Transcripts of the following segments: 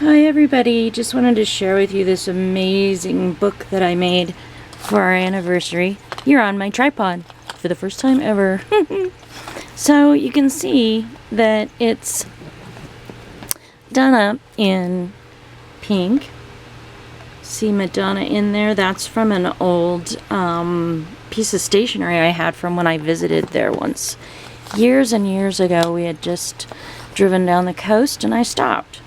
Hi everybody, just wanted to share with you this amazing book that I made for our anniversary. You're on my tripod for the first time ever. So you can see that it's done up in pink. See Madonna in there? That's from an old piece of stationery I had from when I visited there once. Years and years ago. We had just driven down the coast and I stopped.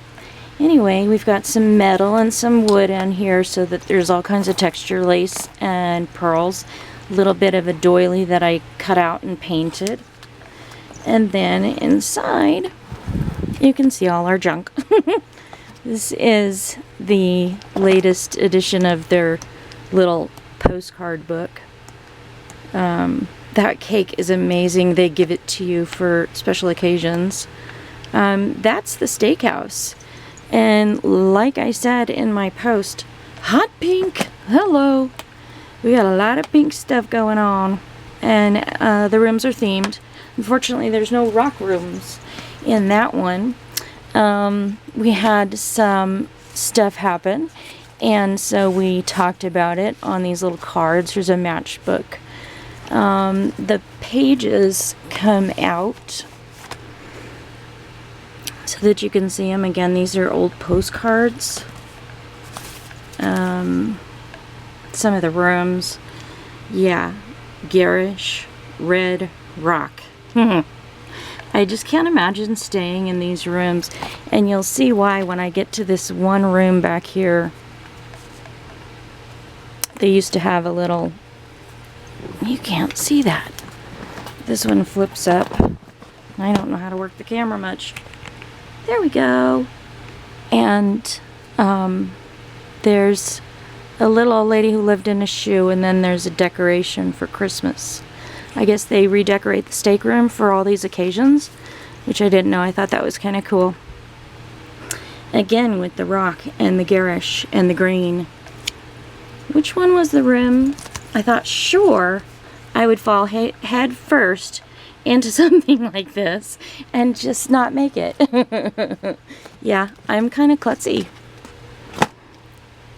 Anyway, we've got some metal and some wood in here so that there's all kinds of texture, lace and pearls. A little bit of a doily that I cut out and painted. And then inside, you can see all our junk. This is the latest edition of their little postcard book. That cake is amazing. They give it to you for special occasions. That's the steakhouse. And like I said in my post, hot pink, hello. We got a lot of pink stuff going on. And the rooms are themed. Unfortunately, there's no rock rooms in that one. We had some stuff happen. And so we talked about it on these little cards. Here's a matchbook. The pages come out so that you can see them. Again, these are old postcards. Some of the rooms. Yeah, garish, red rock. I just can't imagine staying in these rooms. And you'll see why when I get to this one room back here. They used to have a little... You can't see that. This one flips up. I don't know how to work the camera much. There we go. And there's a little old lady who lived in a shoe, and then there's a decoration for Christmas. I guess they redecorate the steak room for all these occasions, which I didn't know. I thought that was kind of cool. Again, with the rock and the garish and the green. Which one was the room? I thought, sure, I would fall head first into something like this and just not make it. Yeah, I'm kind of klutzy.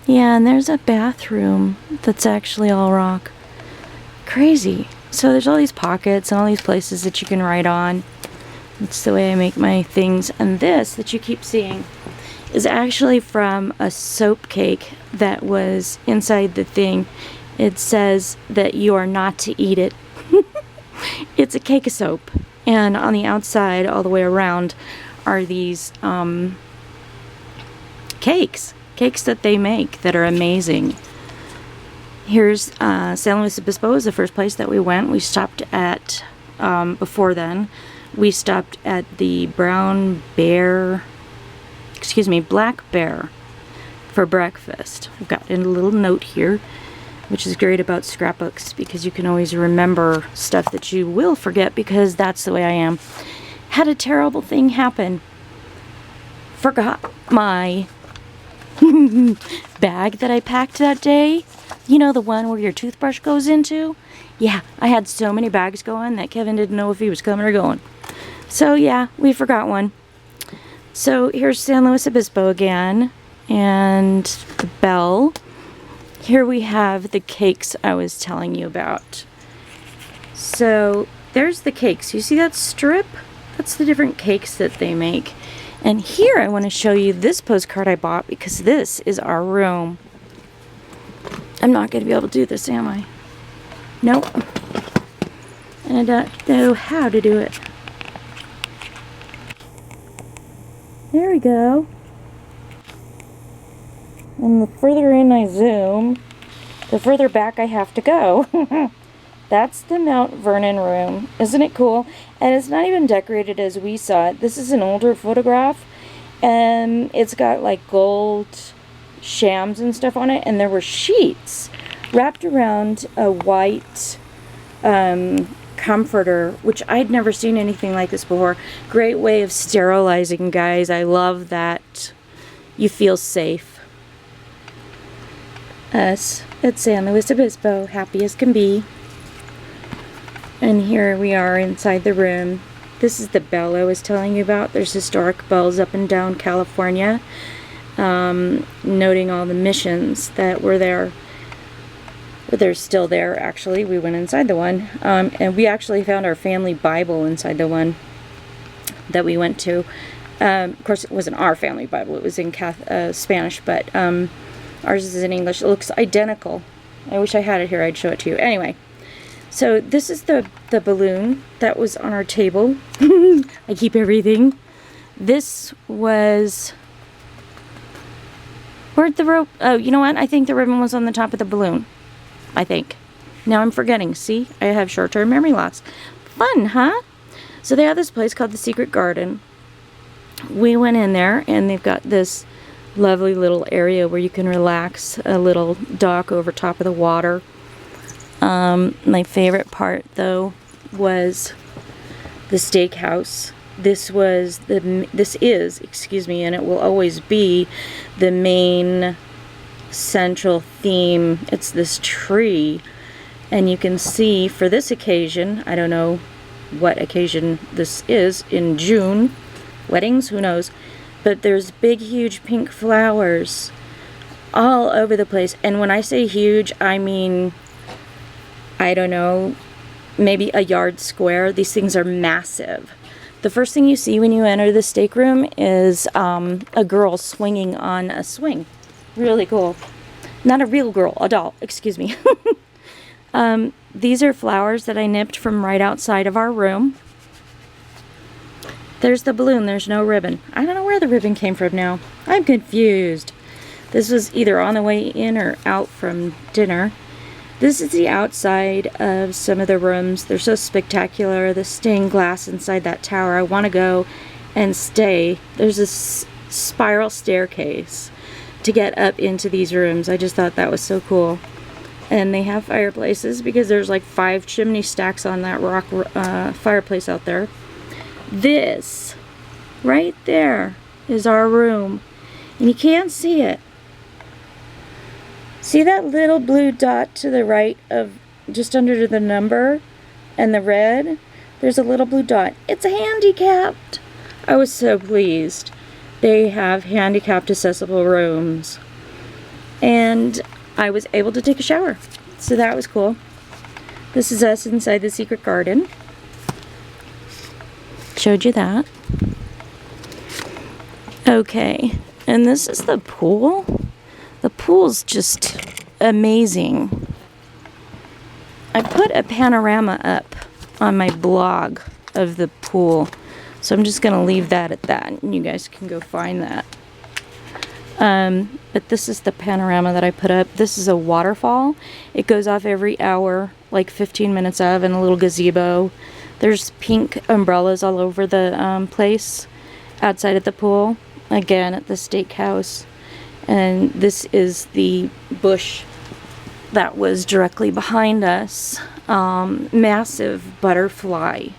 Yeah, and there's a bathroom that's actually all rock. Crazy. So there's all these pockets and all these places that you can write on. That's the way I make my things. And this that you keep seeing is actually from a soap cake that was inside the thing. It says that you are not to eat it. It's a cake of soap, and on the outside all the way around are these cakes that they make that are amazing. Here's San Luis Obispo is the first place that we went. We stopped at before then we stopped at the Black Bear for breakfast. I've got a little note here, which is great about scrapbooks because you can always remember stuff that you will forget, because that's the way I am. Had a terrible thing happen. Forgot my bag that I packed that day. You know, the one where your toothbrush goes into? Yeah, I had so many bags going that Kevin didn't know if he was coming or going. So yeah, we forgot one. So here's San Luis Obispo again, and the bell. Here we have the cakes I was telling you about. So there's the cakes. You see that strip? That's the different cakes that they make. And here I want to show you this postcard I bought, because this is our room. I'm not going to be able to do this, am I? Nope. And I don't know how to do it. There we go. And the further in I zoom, the further back I have to go. That's the Mount Vernon room. Isn't it cool? And it's not even decorated as we saw it. This is an older photograph, and it's got like gold shams and stuff on it, and there were sheets wrapped around a white comforter, which I'd never seen anything like this before. Great way of sterilizing, guys. I love that. You feel safe. Us at San Luis Obispo, happy as can be. And here we are inside the room. This is the bell I was telling you about. There's historic bells up and down California. noting all the missions that were there. But they're still there, actually. We went inside the one. And we actually found our family Bible inside the one that we went to. Of course, it wasn't our family Bible. It was in Spanish, but ours is in English. It looks identical. I wish I had it here. I'd show it to you. Anyway, so this is the balloon that was on our table. I keep everything. This was... Where'd the rope... Oh, you know what? I think the ribbon was on the top of the balloon. I think. Now I'm forgetting. See? I have short-term memory loss. Fun, huh? So they have this place called the Secret Garden. We went in there, and they've got this lovely little area where you can relax. A little dock over top of the water. My favorite part, though, was the steakhouse. This is, excuse me, and it will always be the main central theme. It's this tree, and you can see for this occasion, I don't know what occasion this is, in June, weddings, who knows, but there's big, huge pink flowers all over the place. And when I say huge, I mean, I don't know, maybe a yard square. These things are massive. The first thing you see when you enter the steak room is a girl swinging on a swing. Really cool. Not a real girl, a doll, excuse me. These are flowers that I nipped from right outside of our room. There's the balloon, there's no ribbon. I don't know where the ribbon came from now. I'm confused. This was either on the way in or out from dinner. This is the outside of some of the rooms. They're so spectacular. The stained glass inside that tower. I want to go and stay. There's a spiral staircase to get up into these rooms. I just thought that was so cool. And they have fireplaces because there's like 5 chimney stacks on that rock fireplace out there. This right there is our room. And you can't see it. See that little blue dot to the right of just under the number and the red? There's a little blue dot. It's handicapped. I was so pleased. They have handicapped accessible rooms. And I was able to take a shower. So that was cool. This is us inside the secret garden. Showed you that. Okay. And this is the pool. The pool's just amazing. I put a panorama up on my blog of the pool. So I'm just going to leave that at that. And you guys can go find that. But this is the panorama that I put up. This is a waterfall. It goes off every hour, like 15 minutes of, and a little gazebo. There's pink umbrellas all over the place outside at the pool. Again, at the steakhouse. And this is the bush that was directly behind us. Massive butterfly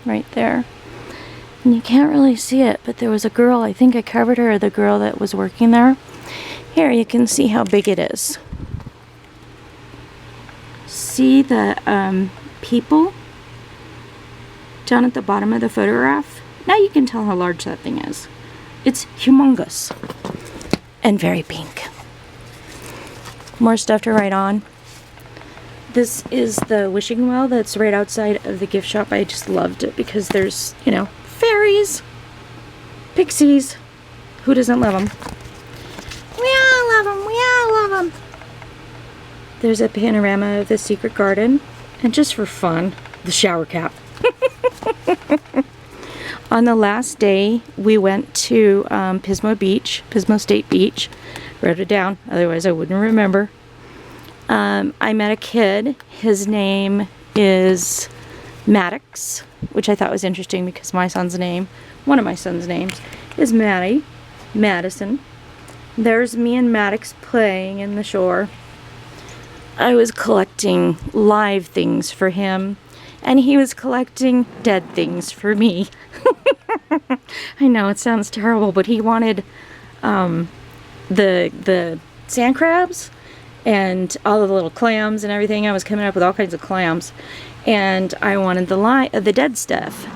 right there. And you can't really see it, but there was a girl, I think I covered her, the girl that was working there. Here, you can see how big it is. See the people down at the bottom of the photograph? Now you can tell how large that thing is. It's humongous. And very pink. More stuff to write on. This is the wishing well that's right outside of the gift shop. I just loved it because there's, you know, fairies, pixies. Who doesn't love them? We all love them. We all love them. There's a panorama of the secret garden. And just for fun, the shower cap. On the last day, we went to Pismo State Beach. Wrote it down, otherwise I wouldn't remember. I met a kid. His name is Maddox, which I thought was interesting because my son's name, one of my son's names, is Madison. There's me and Maddox playing in the shore. I was collecting live things for him, and he was collecting dead things for me. I know it sounds terrible, but he wanted the sand crabs and all the little clams and everything. I was coming up with all kinds of clams, and I wanted the dead stuff.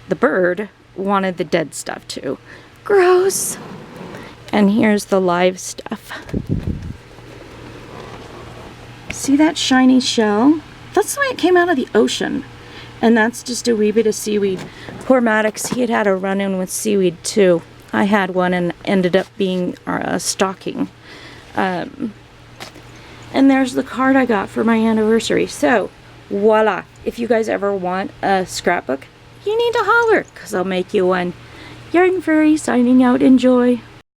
The bird wanted the dead stuff too. Gross. And here's the live stuff. See that shiny shell? That's the way it came out of the ocean. And that's just a wee bit of seaweed. Poor Maddox, he had a run-in with seaweed too. I had one and ended up being a stocking. And there's the card I got for my anniversary. So, voila. If you guys ever want a scrapbook, you need to holler, because I'll make you one. Yarn Fairy signing out. Enjoy.